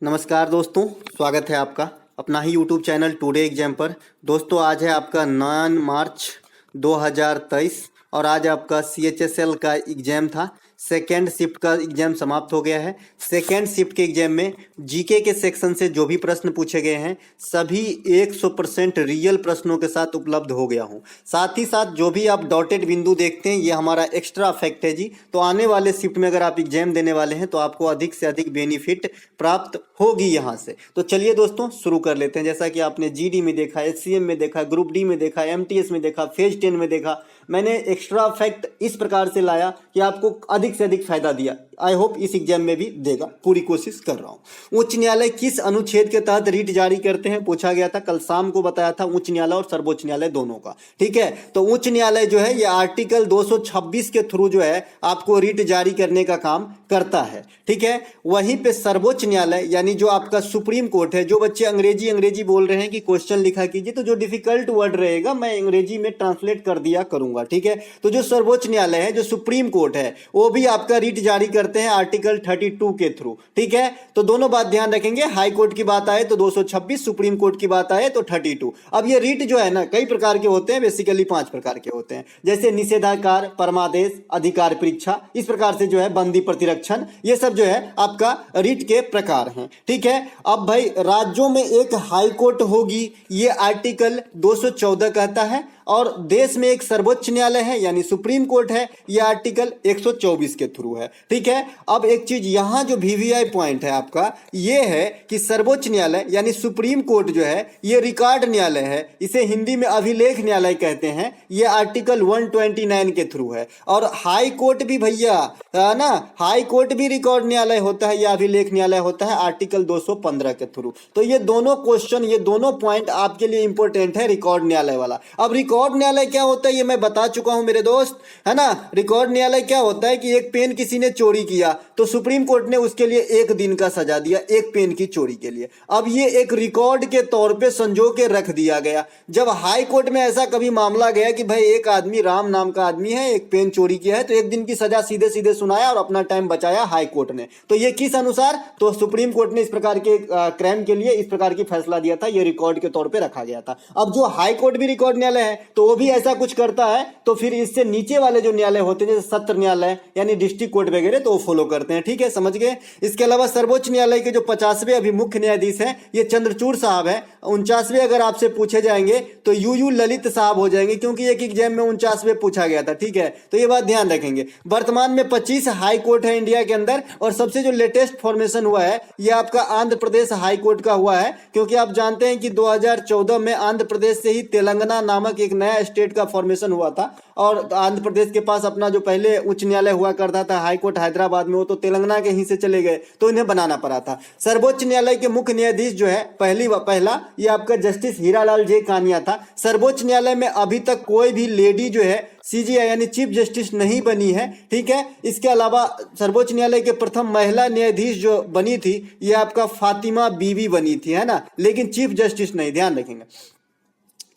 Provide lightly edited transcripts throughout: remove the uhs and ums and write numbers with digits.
नमस्कार दोस्तों, स्वागत है आपका अपना ही यूट्यूब चैनल टुडे एग्जाम पर। दोस्तों आज है आपका 9 मार्च 2023 और आज आपका CHSL का एग्जाम था। सेकेंड शिफ्ट का एग्जाम समाप्त हो गया है। सेकेंड शिफ्ट के एग्जाम में जीके के सेक्शन से जो भी प्रश्न पूछे गए हैं सभी 100% रियल प्रश्नों के साथ उपलब्ध हो गया हूं। साथ ही साथ जो भी आप डॉटेड बिंदु देखते हैं ये हमारा एक्स्ट्रा फैक्ट है जी। तो आने वाले शिफ्ट में अगर आप एग्जाम देने वाले हैं तो आपको अधिक से अधिक बेनिफिट प्राप्त होगी यहाँ से। तो चलिए दोस्तों शुरू कर लेते हैं। जैसा कि आपने GD में देखा, HCM में देखा, ग्रुप D में देखा, MTS में देखा, फेज 10 में देखा, मैंने एक्स्ट्रा फैक्ट इस प्रकार से लाया कि आपको अधिक से अधिक फायदा दिया। आई होप इस एग्जाम में भी देगा, पूरी कोशिश कर रहा हूं। उच्च न्यायालय किस अनुच्छेद के तहत रीट जारी करते हैं पूछा गया था। कल शाम को बताया था उच्च न्यायालय और सर्वोच्च न्यायालय दोनों का। ठीक है, तो उच्च न्यायालय जो है ये आर्टिकल 226 के थ्रू जो है आपको रीट जारी करने का काम करता है। ठीक है, वहीं पे सर्वोच्च न्यायालय यानी जो आपका सुप्रीम कोर्ट है, जो बच्चे अंग्रेजी बोल रहे हैं कि क्वेश्चन लिखा कीजिए तो जो डिफिकल्ट वर्ड रहेगा मैं अंग्रेजी में ट्रांसलेट कर दिया करूंगा। ठीक है, तो जो सर्वोच्च न्यायालय है, जो सुप्रीम कोर्ट है, वो भी आपका रीट जारी करते हैं आर्टिकल 32 के थ्रू। ठीक है, तो दोनों बात ध्यान रखेंगे। हाई कोर्ट की बात आए तो 226, सुप्रीम कोर्ट की बात आए तो 32। अब ये रीट जो है ना कई प्रकार के होते हैं, बेसिकली 5 प्रकार के होते हैं। जैसे निषेधाधिकार, परमादेश, अधिकार परीक्षा, इस प्रकार से जो है बंदी प्रतिरक्षण, ये सब जो है आपका रीट के प्रकार हैं। ठीक है, अब भाई राज्यों में एक हाई कोर्ट होगी, ये आर्टिकल 214 कहता है, और देश में एक सर्वोच्च न्यायालय है यानी सुप्रीम कोर्ट है, यह आर्टिकल 124 के थ्रू है। ठीक है, अब एक चीज यहां जो VVI पॉइंट है आपका यह है कि सर्वोच्च न्यायालय यानी सुप्रीम कोर्ट जो है यह रिकॉर्ड न्यायालय है, इसे हिंदी में अभिलेख न्यायालय कहते हैं, यह आर्टिकल 129 के थ्रू है। और हाई कोर्ट भी भैया है ना, हाई कोर्ट भी रिकॉर्ड न्यायालय होता है या अभिलेख न्यायालय होता है आर्टिकल 215 के थ्रू। तो ये दोनों क्वेश्चन, ये दोनों पॉइंट आपके लिए इंपॉर्टेंट है रिकॉर्ड न्यायालय वाला। अब रिकॉर्ड न्यायालय क्या होता है ये मैं बता चुका हूं मेरे दोस्त, है ना। रिकॉर्ड न्यायालय क्या होता है कि एक पेन किसी ने चोरी किया तो सुप्रीम कोर्ट ने उसके लिए 1 दिन का सजा दिया एक पेन की चोरी के लिए। अब ये एक रिकॉर्ड के तौर पे संजो के रख दिया गया। जब हाई कोर्ट में ऐसा कभी मामला गया कि भाई एक आदमी, राम नाम का आदमी है, एक पेन चोरी किया है, तो 1 दिन की सजा सीधे सीधे सुनाया और अपना टाइम बचाया हाई कोर्ट ने। तो ये किस अनुसार, तो सुप्रीम कोर्ट ने इस प्रकार के क्राइम के लिए इस प्रकार की फैसला दिया था, ये रिकॉर्ड के तौर पे रखा गया था। अब जो हाई कोर्ट भी रिकॉर्ड न्यायालय है तो वो भी ऐसा कुछ करता है, तो फिर इससे नीचे वाले जो न्यायालय होते हैं जैसे सत्र न्यायालय यानी डिस्ट्रिक्ट कोर्ट वगैरह, तो वो फॉलो करते हैं। ठीक है, समझ गए। इसके अलावा सर्वोच्च न्यायालय के जो 50वें अभी मुख्य न्यायाधीश हैं ये चंद्रचूड़ साहब हैं। 49वें अगर आपसे पूछे जाएंगे तो UU ललित साहब हो जाएंगे, क्योंकि एक एग्जाम में 49वें पूछा गया था। ठीक है, तो ये बात ध्यान रखेंगे। वर्तमान में 25 हाई कोर्ट है इंडिया के अंदर, और सबसे जो लेटेस्ट फॉर्मेशन हुआ है ये आपका आंध्र प्रदेश हाई कोर्ट का हुआ है, क्योंकि आप जानते हैं कि 2014 में आंध्र प्रदेश से ही तेलंगाना नामक एक नया स्टेट का फॉर्मेशन हुआ था, और आंध्र प्रदेश के पास अपना जो पहले उच्च न्यायालय हुआ करता था हाई कोर्ट हैदराबाद में, वो तो तेलंगाना के ही से चले गए, तो इन्हें बनाना पड़ा था। सर्वोच्च न्यायालय के मुख्य न्यायाधीश जो है पहला ये आपका जस्टिस हीरालाल जे कानिया था। सर्वोच्च न्यायालय में अभी तक कोई भी लेडी जो है CJI यानी चीफ जस्टिस नहीं बनी है। ठीक है, इसके अलावा सर्वोच्च न्यायालय के प्रथम महिला न्यायाधीश जो बनी थी ये आपका फातिमा बीबी बनी थी, है ना, लेकिन चीफ जस्टिस नहीं, ध्यान रखेंगे।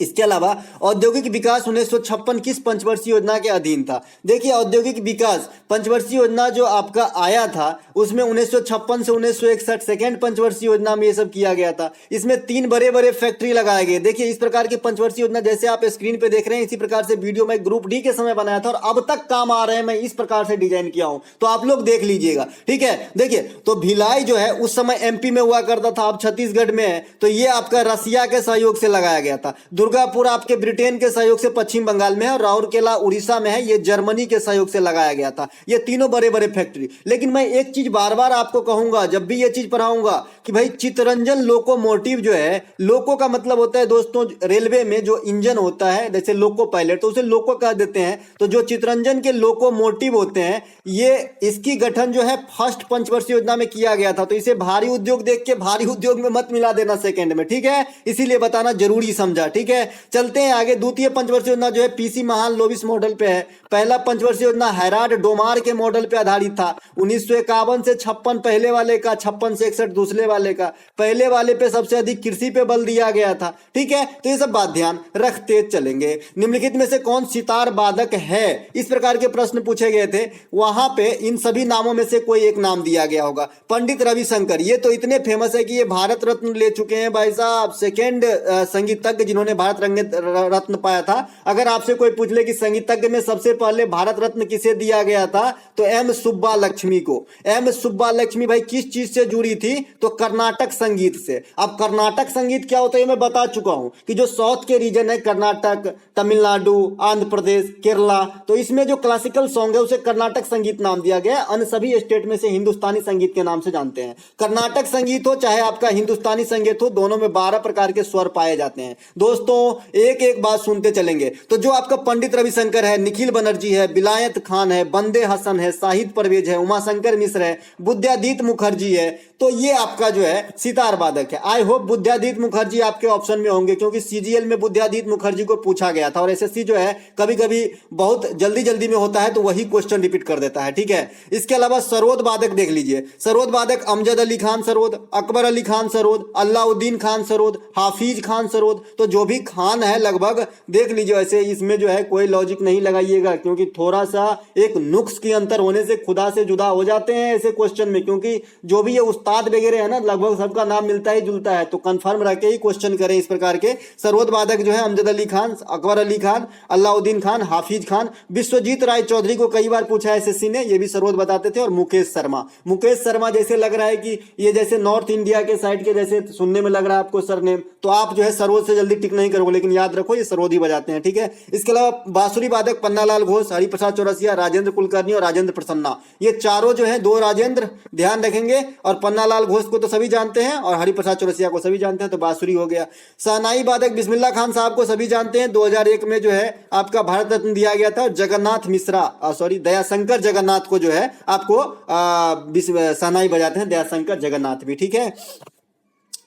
इसके अलावा औद्योगिक विकास 1956 किस पंचवर्षीय योजना के अधीन था। देखिए औद्योगिक विकास पंचवर्षीय योजना जो आपका आया था उसमें 1956 से 1961 सेकेंड पंचवर्षीय योजना में ये सब किया गया था। इसमें 3 बड़े बड़े फैक्ट्री लगाए गए। देखिए इस प्रकार की पंचवर्षीय योजना जैसे आप स्क्रीन पे देख रहे हैं, इसी प्रकार से वीडियो में ग्रुप D के समय बनाया था और अब तक काम आ रहे हैं। मैं इस प्रकार से डिजाइन किया हूं, तो आप लोग देख लीजिएगा। ठीक है, देखिए तो भिलाई जो है उस समय MP में हुआ करता था, अब छत्तीसगढ़ में है, तो ये आपका रसिया के सहयोग से लगाया गया था। दुर्गापुर आपके ब्रिटेन के सहयोग से पश्चिम बंगाल में है, और राउरकेला उड़ीसा में है, ये जर्मनी के सहयोग से लगाया गया था। ये तीनों बड़े बड़े फैक्ट्री। लेकिन मैं एक चीज बार बार आपको कहूंगा जब भी ये चीज पढ़ाऊंगा कि भाई चितरंजन लोकोमोटिव जो है, लोको का मतलब होता है दोस्तों रेलवे में जो इंजन होता है, जैसे लोको पायलट, तो उसे लोको कह देते हैं। तो जो चितरंजन के लोकोमोटिव होते हैं ये, इसकी गठन जो है फर्स्ट पंचवर्षीय योजना में किया गया था। तो इसे भारी उद्योग देख के भारी उद्योग में मत मिला देना सेकंड में। ठीक है, इसीलिए बताना जरूरी समझा। ठीक है, चलते हैं आगे। द्वितीय पंचवर्षीय योजना जो है PC महालनोबिस मॉडल पे है। पहला पंचवर्षीय योजना हैराड डोमार के मॉडल पे आधारित था। 1951 58 से 56 पहले वाले का, 56 से 61 दूसरे वाले का, पहले वाले पे सबसे अधिक कृषि पे बल दिया गया था। ठीक है, तो ये सब बात ध्यान रखते चलेंगे। निम्नलिखित में से कौन सितार वादक है, इस प्रकार के प्रश्न पूछे गए थे। वहां पे इन सभी नामों में से कोई एक नाम दिया गया होगा। पंडित रविशंकर, ये तो इतने फेमस है कि ये भारत रत्न ले चुके हैं भाई साहब, सेकेंड संगीतज्ञ जिन्होंने भारत रत्न पाया था। अगर आपसे कोई पूछ ले कि संगीतज्ञ में सबसे पहले भारत रत्न किसे दिया गया था, तो एम सुब्बा लक्ष्मी को। एम सुब्बा लक्ष्मी भाई किस चीज से जुड़ी थी, तो कर्नाटक संगीत से। अब कर्नाटक संगीत क्या होता है मैं बता चुका हूं कि जो साउथ के रीजन है, कर्नाटक, तमिलनाडु, आंध्र प्रदेश, केरला, तो इसमें जो क्लासिकल सॉन्ग है उसे कर्नाटक संगीत नाम दिया गया। अन्य सभी स्टेट में से हिंदुस्तानी संगीत के नाम से जानते हैं। कर्नाटक संगीत हो चाहे आपका हिंदुस्तानी संगीत हो, दोनों में 12 प्रकार के स्वर पाए जाते हैं। दोस्तों एक एक बात सुनते चलेंगे। तो जो आपका पंडित रविशंकर है, निखिल बनर्जी है, बिलायत खान है, बंदे हसन है, शाहिद परवेज है, उमाशंकर मिश्र है, बुद्धादित्य मुखर्जी है, तो ये आपका जो है सितार वादक है। आई होप बुद्धादित्य मुखर्जी आपके ऑप्शन में होंगे, क्योंकि सीजीएल में बुद्धादित्य मुखर्जी को पूछा गया था और एसएससी जो है कभी कभी बहुत जल्दी जल्दी में होता है तो वही क्वेश्चन रिपीट कर देता है। ठीक है, इसके अलावा सरोद वादक देख लीजिए। सरोद वादक अमजद अली खान सरोद, अकबर अली खान सरोद, अलाउद्दीन खान सरोद, हाफिज खान सरोद, तो जो भी खान है लगभग देख लीजिए। ऐसे इसमें जो है कोई लॉजिक नहीं लगाइएगा, क्योंकि थोड़ा सा एक नुक्स के अंतर होने से खुदा से जुदा हो जाते हैं ऐसे क्वेश्चन में, क्योंकि जो भी ये उस्ताद वगैरह है ना लगभग सबका नाम मिलता ही जुलता है, तो कंफर्म रह के ही क्वेश्चन करें इस प्रकार के। सरोद वादक जो है अमजद अली खान, अकबर अली खान, अलाउद्दीन खान, हाफिज खान। विश्वजीत राय चौधरी को कई बार पूछा है एसएससी ने, ये भी सरोद बताते थे। और मुकेश शर्मा, मुकेश शर्मा जैसे लग रहा है कि ये जैसे नॉर्थ इंडिया के साइड के जैसे सुनने में लग रहा है आपको सरनेम, तो आप जो है सरोद से जल्दी टिक नहीं करोगे, लेकिन याद रखो ये सरोद ही बजाते हैं। ठीक है, इसके अलावा बांसुरी वादक पन्नालाल घोष, हरिप्रसाद चौरसिया, राजेंद्र कुलकर्णी और राजेंद्र प्रसन्ना, ये चारों जो है दो राजेंद्र ध्यान रखेंगे। और पन्नालाल घोष को तो सभी जानते हैं और हरिप्रसाद चौरसिया को सभी जानते हैं, तो बांसुरी हो गया। शहनाई वादक बिस्मिल्लाह खान साहब को सभी जानते हैं, 2001 में जो है आपका भारत रत्न दिया गया था। और जगन्नाथ मिश्रा दयाशंकर जगन्नाथ को जो है आपको शहनाई बजाते हैं, दयाशंकर जगन्नाथ भी। ठीक है,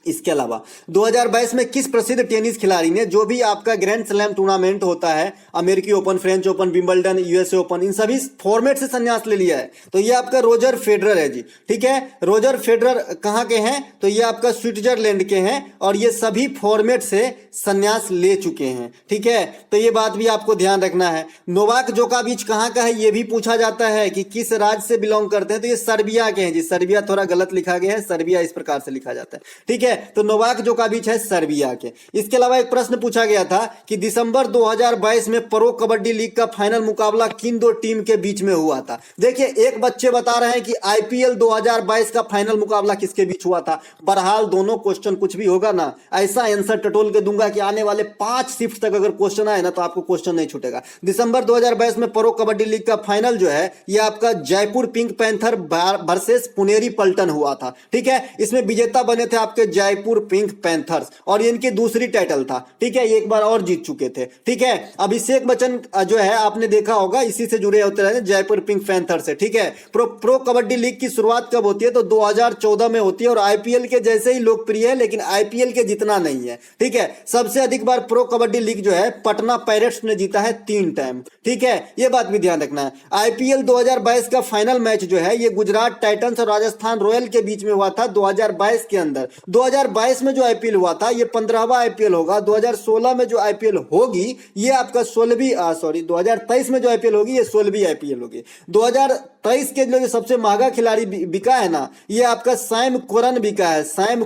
इसके अलावा 2022 में किस प्रसिद्ध टेनिस खिलाड़ी ने, जो भी आपका ग्रैंड स्लैम टूर्नामेंट होता है, अमेरिकी open, French open, Wimbledon, USA open, इन सभी फॉर्मेट से संन्यास ले लिया है, तो ये आपका रोजर फेडरर है जी। ठीक है, रोजर फेडरर कहां के हैं, तो ये आपका स्विट्जरलैंड के हैं और ये सभी फॉर्मेट से संन्यास ले चुके हैं। ठीक है, तो ये बात भी आपको ध्यान रखना है। नोवाक जोकोविच कहां का है, ये भी पूछा जाता है कि किस राज्य से बिलोंग करते हैं, तो ये सर्बिया के हैं जी। सर्बिया थोड़ा गलत लिखा गया है, सर्बिया इस प्रकार से लिखा जाता है। ठीक है, तो नोवाक जोकोविच है सर्बिया के। इसके अलावा एक प्रश्न पूछा गया था कि दिसंबर 2022 में प्रो कबड्डी लीग का फाइनल मुकाबला किन दो टीम के बीच में हुआ था। देखिए एक बच्चे बता रहे हैं कि आईपीएल 2022 का फाइनल मुकाबला किसके बीच हुआ था। बहरहाल दोनों क्वेश्चन कुछ भी होगा ना, ऐसा आंसर टटोल के दूंगा कि आने वाले 5 शिफ्ट तक अगर क्वेश्चन आए ना तो आपको क्वेश्चन नहीं छूटेगा। दिसंबर 2022 में प्रो कबड्डी लीग का फाइनल जो है ये आपका Jaipur pink panther versus Puneri Paltan हुआ था। ठीक है, इसमें विजेता बने थे आपके जयपुर पिंक पैंथर्स और ये इनकी दूसरी टाइटल था। ठीक है, ये एक बार और जीत चुके थे। ठीक है, अभिषेक बच्चन जो है आपने देखा होगा इसी से जुड़े होते रहे जयपुर पिंक पैंथर से। ठीक है, प्रो कबड्डी लीग की शुरुआत कब होती है, तो 2014 में होती है और आईपीएल के जैसे ही लोकप्रिय है, लेकिन आईपीएल के जितना नहीं है। ठीक है, सबसे अधिक बार प्रो कबड्डी लीग जो है पटना पायरेट्स ने जीता है 3 टाइम। ठीक है, ये बात भी ध्यान रखना है। आईपीएल 2022 का फाइनल मैच जो है ये गुजरात टाइटंस और राजस्थान रॉयल के बीच में हुआ था 2022 के अंदर। 2022 में जो आईपीएल हुआ था ये 15वां आईपीएल होगा। 2016 में जो आईपीएल होगी ये आपका 2023 में जो आईपीएल होगी ये 16वीं आईपीएल होगी। 2023 के जो सबसे महंगा खिलाड़ी बिका है ना, ये आपका सैम कुरन बिका है। सैम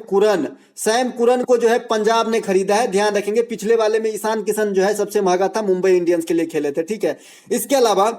कुरन को जो है पंजाब ने खरीदा है, ध्यान रखेंगे। पिछले वाले में ईशान किशन जो है सबसे महंगा था, मुंबई इंडियंस के लिए खेले थे। ठीक है, इसके अलावा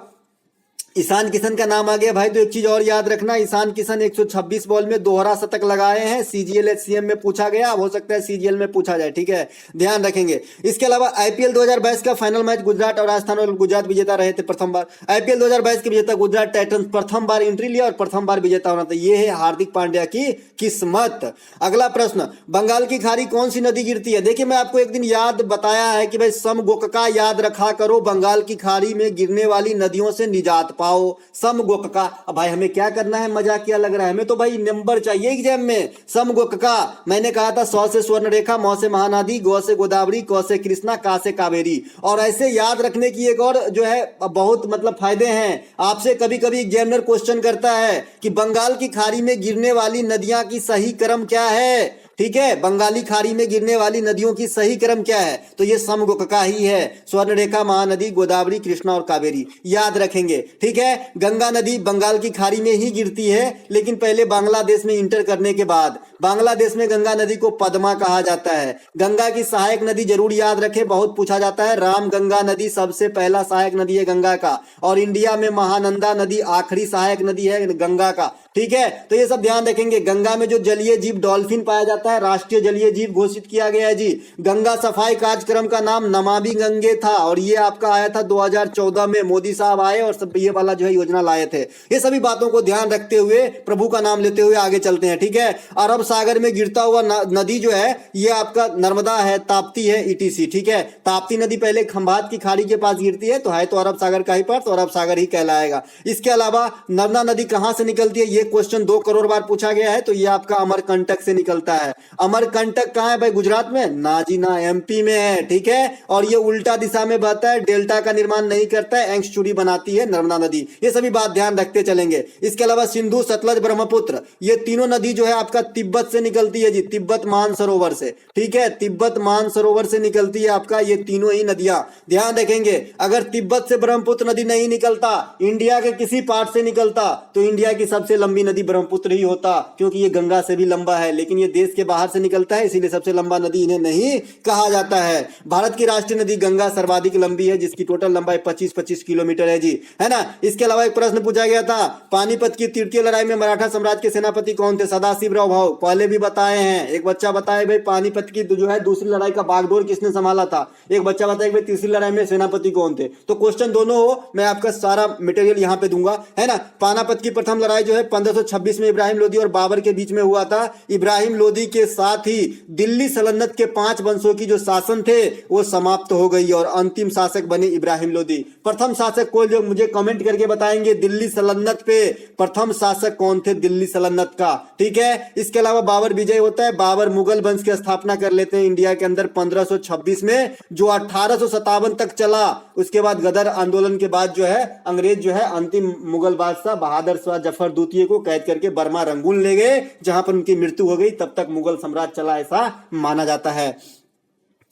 ईशान किशन का नाम आ गया भाई, तो एक चीज और याद रखना, ईशान किशन 126 बॉल में दोहरा शतक लगाए हैं। सीजीएल एचसीएम में पूछा गया, अब हो सकता है सीजीएल में पूछा जाए। ठीक है, ध्यान रखेंगे। इसके अलावा आईपीएल 2022 का फाइनल मैच गुजरात और राजस्थान और गुजरात विजेता रहे थे प्रथम बार। आईपीएल 2022 के विजेता गुजरात टाइटंस प्रथम बार एंट्री लिया और प्रथम बार विजेता होना था। ये है हार्दिक पांड्या की किस्मत। अगला प्रश्न, बंगाल की खाड़ी कौन सी नदी गिरती है। देखिए मैं आपको एक दिन याद बताया है कि भाई समगोकका याद रखा करो, बंगाल की खाड़ी में गिरने वाली नदियों से निजात पा पाओ समगोक का। अब भाई हमें क्या करना है, मजाकिया लग रहा है हमें तो भाई नंबर चाहिए एग्जाम में। समगोक का मैंने कहा था, सौ से स्वर्ण रेखा, मौ से महानदी, गौ से गोदावरी, कौ से कृष्णा, का से कावेरी। और ऐसे याद रखने की एक और जो है बहुत मतलब फायदे हैं। आपसे कभी कभी एग्जामिनर क्वेश्चन करता है कि बंगाल की खाड़ी में गिरने वाली नदियां की सही क्रम क्या है। ठीक है, बंगाली खाड़ी में गिरने वाली नदियों की सही क्रम क्या है, तो ये समगोक का ही है। स्वर्णरेखा, महानदी, गोदावरी, कृष्णा और कावेरी याद रखेंगे। ठीक है, गंगा नदी बंगाल की खाड़ी में ही गिरती है, लेकिन पहले बांग्लादेश में इंटर करने के बाद बांग्लादेश में गंगा नदी को पद्मा कहा जाता है। गंगा की सहायक नदी जरूर याद रखें, बहुत पूछा जाता है। राम गंगा नदी सबसे पहला सहायक नदी है गंगा का, और इंडिया में महानंदा नदी आखिरी सहायक नदी है गंगा का। ठीक है, तो ये सब ध्यान रखेंगे। गंगा में जो जलीय जीव डॉल्फिन पाया जाता है, राष्ट्रीय जलीय जीव घोषित किया गया है जी। गंगा सफाई कार्यक्रम का नाम नमामि गंगे था, और ये आपका आया था 2014 में, मोदी साहब आए और सब ये वाला जो है योजना लाए थे। ये सभी बातों को ध्यान रखते हुए, प्रभु का नाम लेते हुए आगे चलते हैं। ठीक है, अरब सागर में गिरता हुआ नदी जो है ये आपका नर्मदा है, ताप्ती है, ईटीसी। ठीक है, ताप्ती नदी पहले खंभात की खाड़ी के पास गिरती है, तो अरब सागर का ही पास, तो अरब सागर ही कहलाएगा। इसके अलावा नर्मदा नदी कहां से निकलती है, ये क्वेश्चन 2 करोड़ बार पूछा गया है, तो ये आपका अमरकंटक से निकलता है। अमरकंटक कहां है भाई, गुजरात में ना जी ना, एमपी में है। ठीक है, और ये उल्टा दिशा में बहता है, डेल्टा का निर्माण नहीं करता है, एंगस्चूरी बनाती है नर्मदा नदी। ये सभी बात ध्यान रखते चलेंगे। इसके अलावा सिंधु, सतलज, ब्रह्मपुत्र, ये तीनों नदी जो है आपका तिब्बत से निकलती है जी, तिब्बत मानसरोवर से। ठीक है, तिब्बत मानसरोवर से निकलती है आपका ये तीनों ही नदियां। ध्यान रखेंगे, अगर तिब्बत से ब्रह्मपुत्र नदी नहीं निकलता, इंडिया के किसी पार्ट से निकलता, तो इंडिया की सबसे लंबी नदी ब्रह्मपुत्र ही होता, क्योंकि ये गंगा से भी लंबा है। लेकिन ये देश के बाहर से निकलता है, इसीलिए सबसे लंबा नदी इन्हें नहीं कहा जाता है। भारत की राष्ट्रीय नदी गंगा सर्वाधिक लंबी है, जिसकी टोटल लंबाई 25-25 किलोमीटर है जी, है ना। इसके अलावा एक प्रश्न पूछा गया था, पानीपत की तृतीय लड़ाई में मराठा साम्राज्य के सेनापति कौन थे, सदाशिवराव भाऊ। पहले भी बताए हैं, एक बच्चा बताए भाई पानीपत की जो है दूसरी लड़ाई का बागडोर किसने संभाला था, एक बच्चा बताए भाई तीसरी लड़ाई में सेनापति कौन थे। तो क्वेश्चन दोनों हो, मैं आपका सारा मटेरियल यहाँ पे दूंगा, है ना। पानीपत की प्रथम लड़ाई जो है 1526 में इब्राहिम लोदी और बाबर के बीच में हुआ था। इब्राहिम लोदी के साथ ही दिल्ली सल्तनत के 5 वंशों की जो शासन थे वो समाप्त हो गई, और अंतिम शासक बने इब्राहिम लोदी। प्रथम शासक को जो मुझे कमेंट करके बताएंगे दिल्ली सल्तनत पे प्रथम शासक कौन थे दिल्ली सल्तनत का। ठीक है, इसके अलावा बाबर विजय होता है, बाबर मुगल वंश की स्थापना कर लेते हैं इंडिया के अंदर 1526 में, जो 1857 तक चला। उसके बाद गदर आंदोलन के बाद जो है अंग्रेज जो है अंतिम मुगल बादशाह बहादुर शाह जफर द्वितीय को कैद करके बर्मा रंगून ले गए, जहां पर उनकी मृत्यु हो गई। तब तक मुगल साम्राज्य चला, ऐसा माना जाता है।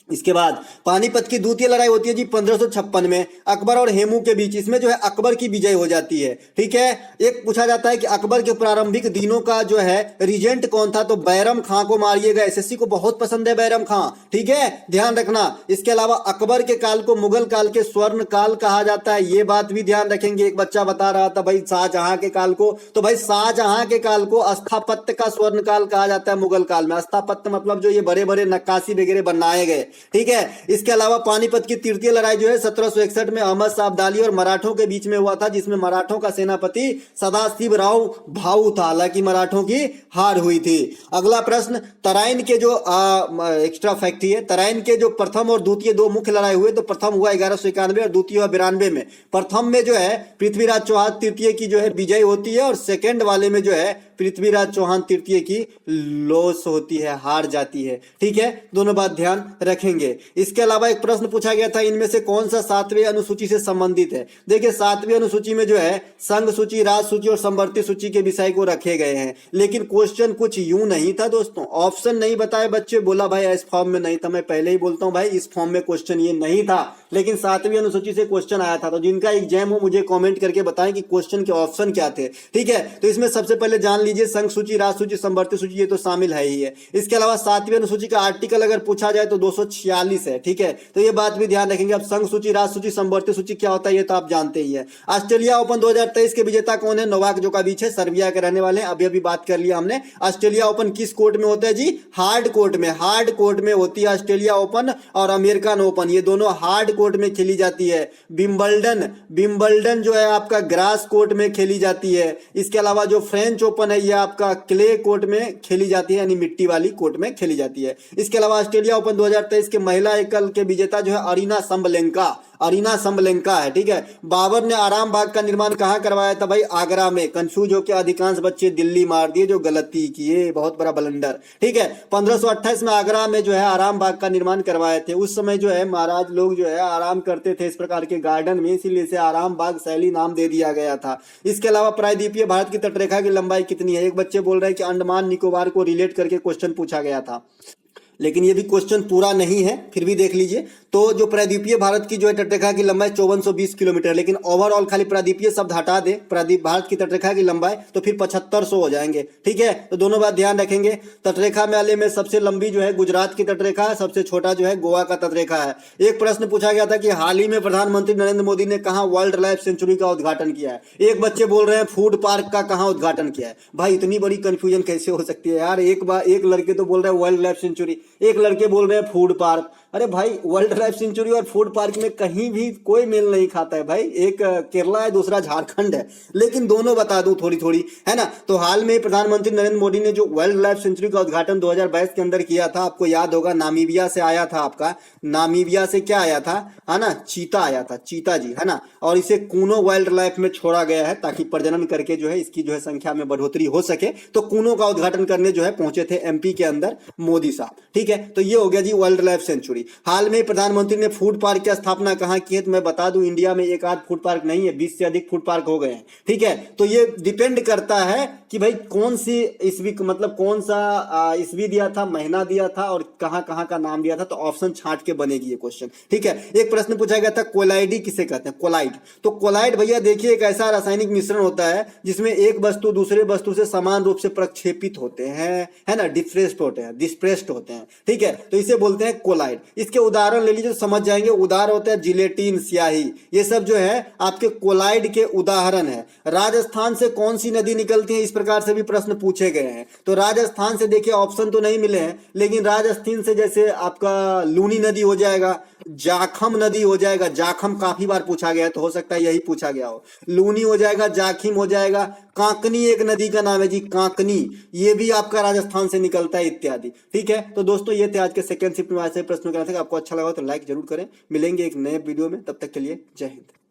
इसके बाद पानीपत की द्वितीय लड़ाई होती है जी 1556 में, अकबर और हेमू के बीच। इसमें जो है अकबर की विजय हो जाती है। ठीक है, एक पूछा जाता है कि अकबर के प्रारंभिक दिनों का जो है रीजेंट कौन था, तो बैरम खां को मारिएगा। एसएससी को बहुत पसंद है बैरम खां। ठीक है, ध्यान रखना। इसके अलावा अकबर के काल को मुगल काल के स्वर्ण काल कहा जाता है, ये बात भी ध्यान रखेंगे। एक बच्चा बता रहा था भाई शाहजहां के काल को, तो भाई शाहजहां के काल को स्थापत्य का स्वर्ण काल कहा जाता है। मुगल काल में स्थापत्य मतलब जो ये बड़े बड़े नक्काशी वगैरह बनाए गए। ठीक है, इसके अलावा पानीपत की तृतीय लड़ाई जो है 1761 में अहमद शाह अब्दाली और मराठों के बीच में हुआ था, जिसमें मराठों का सेनापति सदाशिवराव भाऊ था। हालांकि मराठों की हार हुई थी। अगला प्रश्न, तराइन के जो एक्स्ट्रा फैक्ट है, तराइन के जो प्रथम और द्वितीय 2 मुख्य लड़ाई हुए, तो प्रथम हुआ 1191 और द्वितीय हुआ 92 में। प्रथम में जो है पृथ्वीराज चौहान तृतीय की जो है विजय होती है, और सेकंड वाले में जो है पृथ्वीराज चौहान तृतीय की लॉस होती है, हार जाती है। ठीक है, दोनों बात ध्यान रखेंगे। इसके अलावा एक प्रश्न पूछा गया था, इनमें से कौन सा 7वें अनुसूची से संबंधित है। देखिए 7वीं अनुसूची में जो है संघ सूची, राज सूची और संवर्ती सूची के विषय को रखे गए हैं, लेकिन क्वेश्चन कुछ यूं नहीं था दोस्तों। ऑप्शन नहीं बताए बच्चे, बोला भाई इस फॉर्म में नहीं था। मैं पहले ही बोलता हूं भाई इस फॉर्म में क्वेश्चन ये नहीं था, लेकिन 7वीं अनुसूची से क्वेश्चन आया था। तो जिनका एग्जाम हो मुझे कॉमेंट करके बताएं कि क्वेश्चन के ऑप्शन क्या थे। ठीक है, तो इसमें सबसे पहले जान लीजिए संघ सूची, राज सूची, संवर्ती सूची, ये तो शामिल है ही है। इसके अलावा 7वीं अनुसूची का आर्टिकल अगर पूछा जाए तो 246 है। ठीक है, तो ये बात भी ध्यान रखेंगे। अब संघ सूची, राज सूची, संवर्ती सूची क्या होता है ये तो आप जानते ही है। ऑस्ट्रेलिया ओपन 2023 के विजेता कौन है, नोवाक जोकोविच है, सर्बिया के रहने वाले हैं। अभी अभी बात कर लिया हमने। ऑस्ट्रेलिया ओपन किस कोर्ट में होता है जी, हार्ड कोर्ट में। हार्ड कोर्ट में होती है ऑस्ट्रेलिया ओपन और अमेरिकन ओपन, ये दोनों हार्ड कोर्ट में खेली जाती है। विंबलडन जो है आपका ग्रास कोर्ट में खेली जाती है। इसके अलावा जो फ्रेंच ओपन है ये आपका क्ले कोर्ट में खेली जाती है, यानी मिट्टी वाली कोर्ट में खेली जाती है। इसके अलावा ऑस्ट्रेलिया ओपन 2023 के महिला एकल के विजेता जो है अरीना संबलेंका, अरीना समलेंका है। ठीक है, बाबर ने आराम बाग का निर्माण कहाँ करवाया था भाई? आगरा में। कंफ्यूज होकर अधिकांश बच्चे दिल्ली मार दिए, जो गलती किए, बहुत बड़ा ब्लंडर। ठीक है, 1528 में आगरा में जो है आराम बाग का निर्माण करवाए थे। उस समय जो है महाराज लोग जो है आराम करते थे इस प्रकार के गार्डन में, इसीलिए इसे आराम बाग शैली नाम दे दिया गया था। इसके अलावा प्रायद्वीपीय भारत की तटरेखा की लंबाई कितनी है? एक बच्चे बोल रहे हैं कि अंडमान निकोबार को रिलेट करके क्वेश्चन पूछा गया था, लेकिन ये भी क्वेश्चन पूरा नहीं है, फिर भी देख लीजिए। तो जो प्रायद्वीपीय भारत की जो है तटरेखा की लंबाई 5420 किलोमीटर, लेकिन ओवरऑल खाली प्रायद्वीपीय शब्द हटा दे, प्रायद्वीप भारत की तटरेखा की लंबाई, तो फिर 7500 हो जाएंगे। ठीक है, तो दोनों बात ध्यान रखेंगे। तटरेखा वाले में सबसे लंबी जो है गुजरात की तटरेखा है, सबसे छोटा जो है गोवा का तटरेखा है। एक प्रश्न पूछा गया था कि हाल ही में प्रधानमंत्री नरेंद्र मोदी ने कहा वाइल्ड लाइफ सेंचुरी का उद्घाटन किया है? एक बच्चे बोल रहे हैं फूड पार्क का कहाँ उद्घाटन किया है। भाई इतनी बड़ी कंफ्यूजन कैसे हो सकती है यार? एक लड़के तो बोल रहे हैं वाइल्ड लाइफ सेंचुरी, एक लड़के बोल रहे हैं फूड पार्क। अरे भाई वर्ल्ड लाइफ सेंचुरी और फूड पार्क में कहीं भी कोई मेल नहीं खाता है भाई। एक केरला है, दूसरा झारखंड है, लेकिन दोनों बता दूं थोड़ी थोड़ी, है ना। तो हाल में प्रधानमंत्री नरेंद्र मोदी ने जो वर्ल्ड लाइफ सेंचुरी का उद्घाटन 2022 के अंदर किया था, आपको याद होगा नामीबिया से आया था। आपका नामीबिया से क्या आया था, है ना? चीता आया था, चीता जी, है ना। और इसे कूनो वाइल्ड लाइफ में छोड़ा गया है ताकि प्रजनन करके जो है इसकी जो है संख्या में बढ़ोतरी हो सके। तो कूनो का उद्घाटन करने जो है पहुंचे थे एमपी के अंदर मोदी साहब। ठीक है, तो ये हो गया जी वर्ल्ड लाइफ सेंचुरी। हाल में प्रधानमंत्री ने फूड पार्क की स्थापना कहाँ की है? तो मैं बता दूं इंडिया में एक आध फूड पार्क नहीं है, 20 से अधिक फूड पार्क हो गए हैं। ठीक है, तो ये डिपेंड करता है कि भाई कौन सी ईस्वी, मतलब कौन सा ईस्वी दिया था, महीना दिया था और कहाँ कहाँ का नाम दिया था। तो ऑप्शन छांट के बनेगी ये क्वेश्चन। ठीक है, एक प्रश्न पूछा गया था कोलाइडी किसे कहते हैं? कोलाइड। तो कोलाइड भैया देखिए एक ऐसा रासायनिक मिश्रण होता है जिसमें एक वस्तु दूसरे वस्तु से समान रूप से प्रक्षेपित होते हैं, है ना, डिस्प्लेस्ड होते हैं। ठीक है, तो इसे बोलते हैं कोलाइड। इसके उदाहरण ले लीजिए तो समझ जाएंगे। उदाहरण होता है जिलेटिन, स्याही, ये सब जो है आपके कोलाइड के उदाहरण है। राजस्थान से कौन सी नदी निकलती है? इस प्रकार से भी प्रश्न पूछे गए हैं। तो राजस्थान से देखिए ऑप्शन तो नहीं मिले हैं, लेकिन राजस्थान से जैसे आपका लूनी नदी हो जाएगा, जाखम नदी हो जाएगा। जाखम काफी बार पूछा गया है, तो हो सकता है यही पूछा गया हो। लूनी हो जाएगा, जाखिम हो जाएगा। कांकनी एक नदी का नाम है जी, कांकनी, ये भी आपका राजस्थान से निकलता है, इत्यादि। ठीक है, तो दोस्तों ये थे आज के सेकंड शिफ्ट में ऐसे प्रश्नों के। आपको अच्छा लगा तो लाइक जरूर करें। मिलेंगे एक नए वीडियो में, तब तक के लिए जय हिंद।